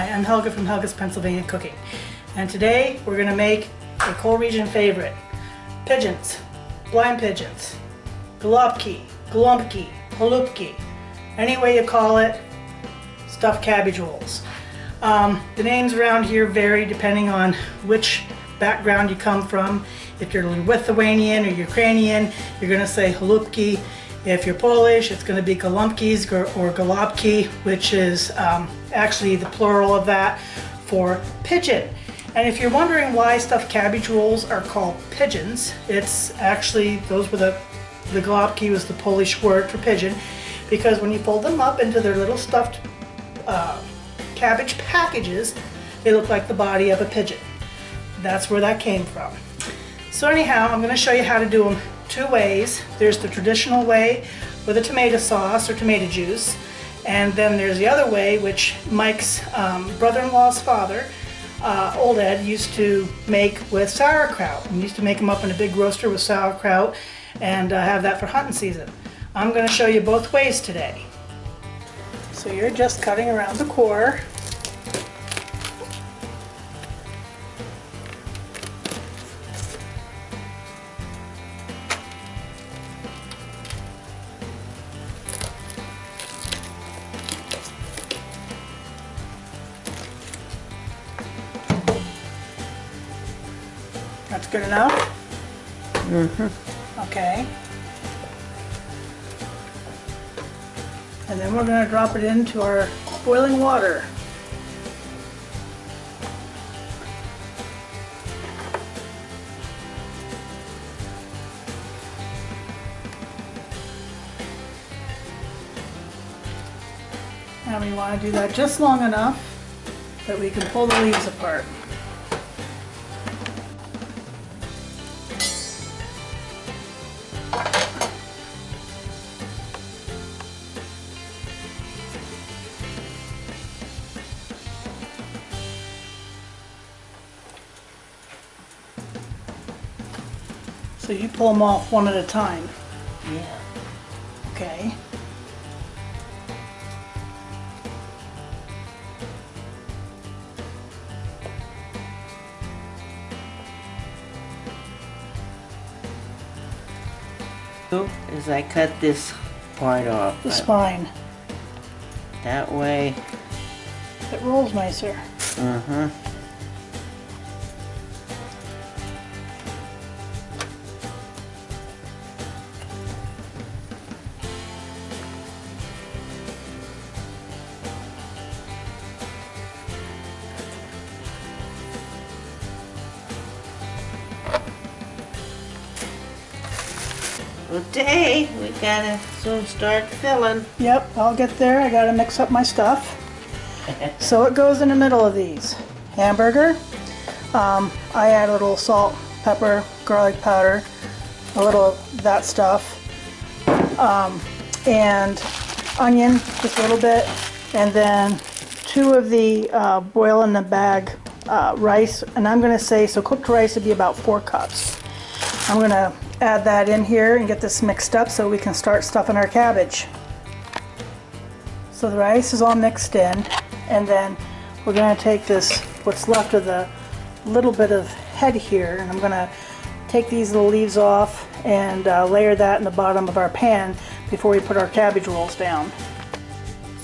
Hi, I'm Helga from Helga's Pennsylvania Cooking, and today we're going to make a coal region favorite, pigeons, blind pigeons, Golabki, Golumpki, Halupki, any way you call it, stuffed cabbage rolls. The names around here vary depending on which background you come from. If you're Lithuanian or Ukrainian, you're going to say Halupki. If you're Polish, it's going to be Golumpkis or Golabki, which is actually the plural of that for pigeon. And if you're wondering why stuffed cabbage rolls are called pigeons, it's actually, the Golabki was the Polish word for pigeon, because when you fold them up into their little stuffed cabbage packages, they look like the body of a pigeon. That's where that came from. So anyhow, I'm going to show you how to do them two ways. There's the traditional way with a tomato sauce or tomato juice, and then there's the other way, which Mike's brother-in-law's father, Old Ed, used to make with sauerkraut. He used to make them up in a big roaster with sauerkraut and have that for hunting season. I'm going to show you both ways today. So you're just cutting around the core. That's good enough? Mm-hmm. Okay. And then we're going to drop it into our boiling water. And we want to do that just long enough that we can pull the leaves apart. So you pull them off one at a time. Yeah. Okay. Is I cut this part off. The spine. That way. It rolls nicer. Mm-hmm. Today we gotta soon start filling. Yep, I'll get there. I gotta mix up my stuff. So it goes in the middle of these. Hamburger. I add a little salt, pepper, garlic powder, a little of that stuff, and onion, just a little bit, and then 2 of the boil in the bag rice. And I'm gonna say, so cooked rice would be about 4 cups. I'm gonna add that in here and get this mixed up so we can start stuffing our cabbage. So the rice is all mixed in, and then we're going to take this, what's left of the little bit of head here, and I'm going to take these little leaves off and layer that in the bottom of our pan before we put our cabbage rolls down.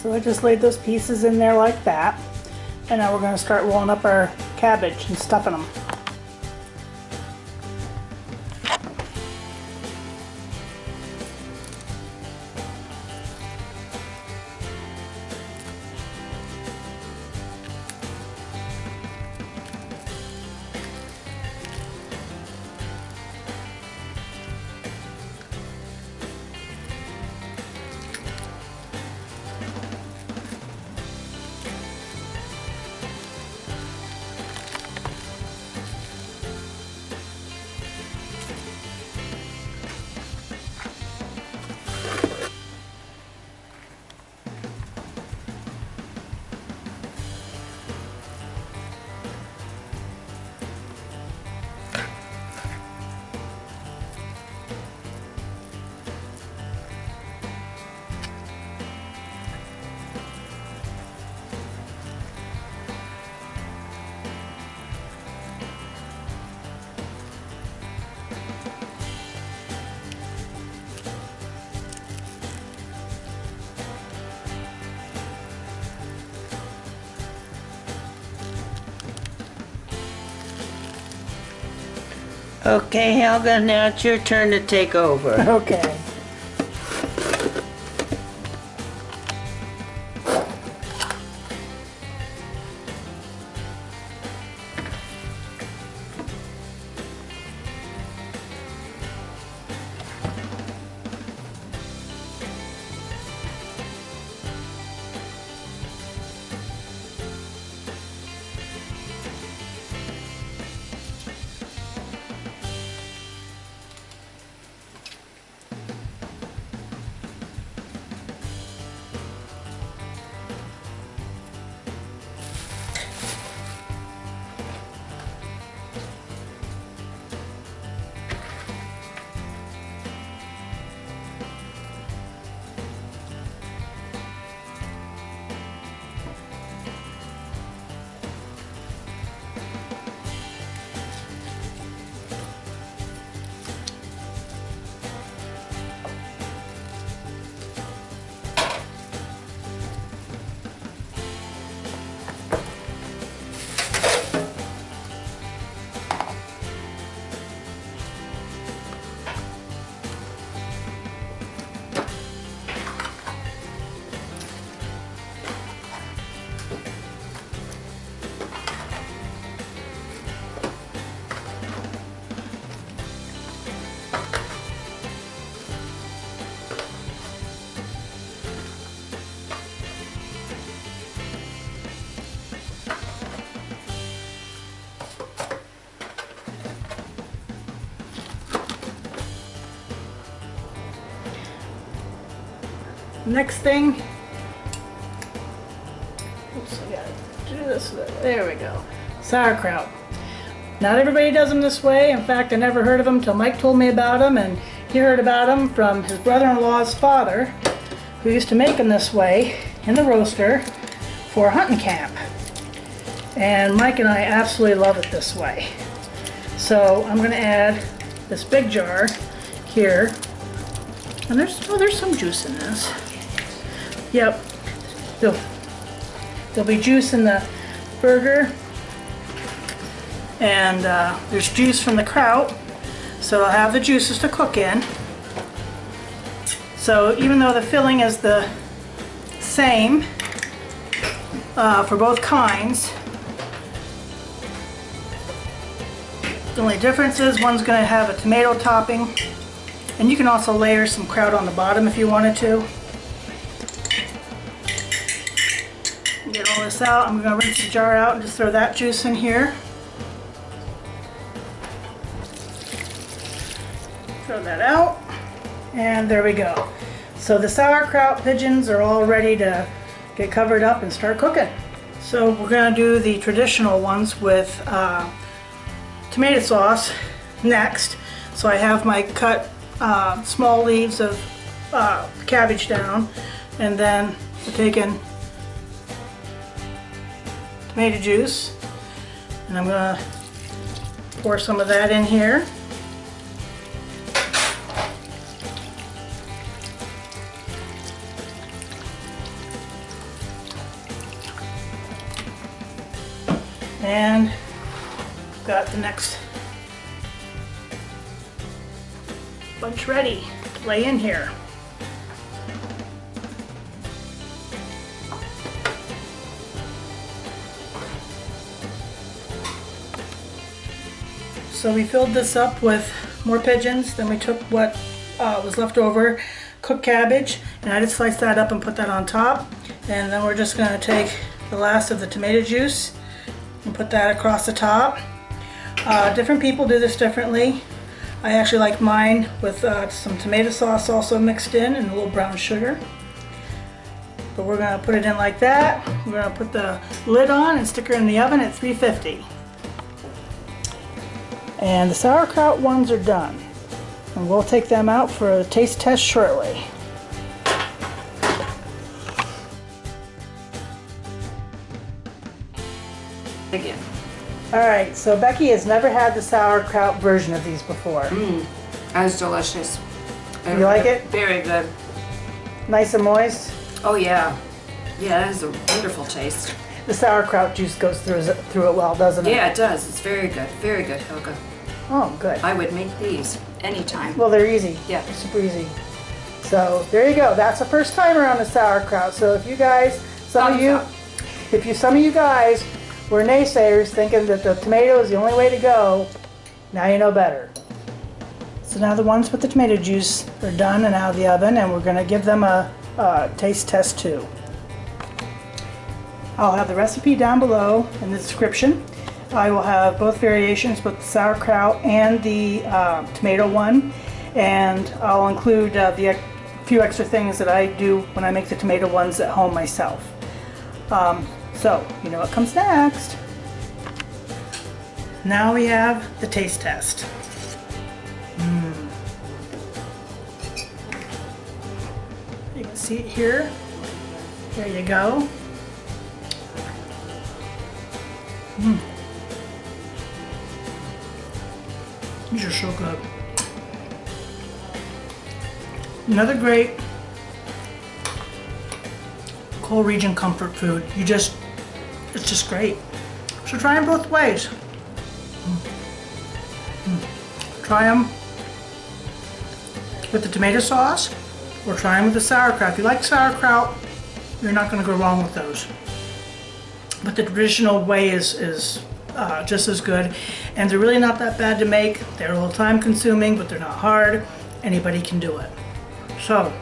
So I just laid those pieces in there like that, and now we're going to start rolling up our cabbage and stuffing them. Okay, Helga, now it's your turn to take over. Okay. Next thing, oops, I gotta do this. There we go. Sauerkraut. Not everybody does them this way. In fact, I never heard of them until Mike told me about them, and he heard about them from his brother-in-law's father, who used to make them this way in the roaster for a hunting camp. And Mike and I absolutely love it this way. So I'm going to add this big jar here, and there's some juice in this. Yep, there'll be juice in the burger, and there's juice from the kraut, so I'll have the juices to cook in. So even though the filling is the same for both kinds, the only difference is one's going to have a tomato topping, and you can also layer some kraut on the bottom if you wanted to. Get all this out. I'm going to rinse the jar out and just throw that juice in here. Throw that out, and there we go. So the sauerkraut pigeons are all ready to get covered up and start cooking. So we're going to do the traditional ones with tomato sauce next. So I have my cut small leaves of cabbage down, and then we're taking tomato juice, and I'm going to pour some of that in here. And got the next bunch ready to lay in here. So we filled this up with more pigeons, then we took what was left over, cooked cabbage, and I just sliced that up and put that on top. And then we're just going to take the last of the tomato juice and put that across the top. Different people do this differently. I actually like mine with some tomato sauce also mixed in and a little brown sugar. But we're going to put it in like that. We're going to put the lid on and stick her in the oven at 350. And the sauerkraut ones are done. And we'll take them out for a taste test shortly. Again. Alright, so Becky has never had the sauerkraut version of these before. That was delicious. You like it? Very good. Nice and moist. Oh yeah. Yeah, that has a wonderful taste. The sauerkraut juice goes through it well, doesn't it? Yeah, it does. It's very good. Very good, Helga. Oh, good. I would make these anytime. Well, they're easy. Yeah. They're super easy. So there you go. That's the first timer on the sauerkraut. So if you guys, some of you guys were naysayers thinking that the tomato is the only way to go, now you know better. So now the ones with the tomato juice are done and out of the oven, and we're going to give them a taste test too. I'll have the recipe down below in the description. I will have both variations, both the sauerkraut and the tomato one, and I'll include the few extra things that I do when I make the tomato ones at home myself. So, you know what comes next. Now we have the taste test. You can see it here. There you go. These are so good. Another great coal region comfort food. It's just great. So try them both ways. Try them with the tomato sauce or try them with the sauerkraut. If you like sauerkraut, you're not going to go wrong with those. But the traditional way is just as good, and they're really not that bad to make. They're a little time consuming, but they're not hard. Anybody can do it. So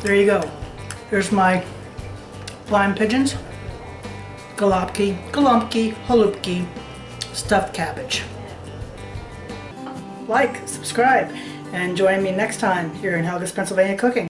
there you go. Here's my blind pigeons, Golabki, Golumpki, Halupki, stuffed cabbage. Like, subscribe, and join me next time here in Helga's Pennsylvania Cooking.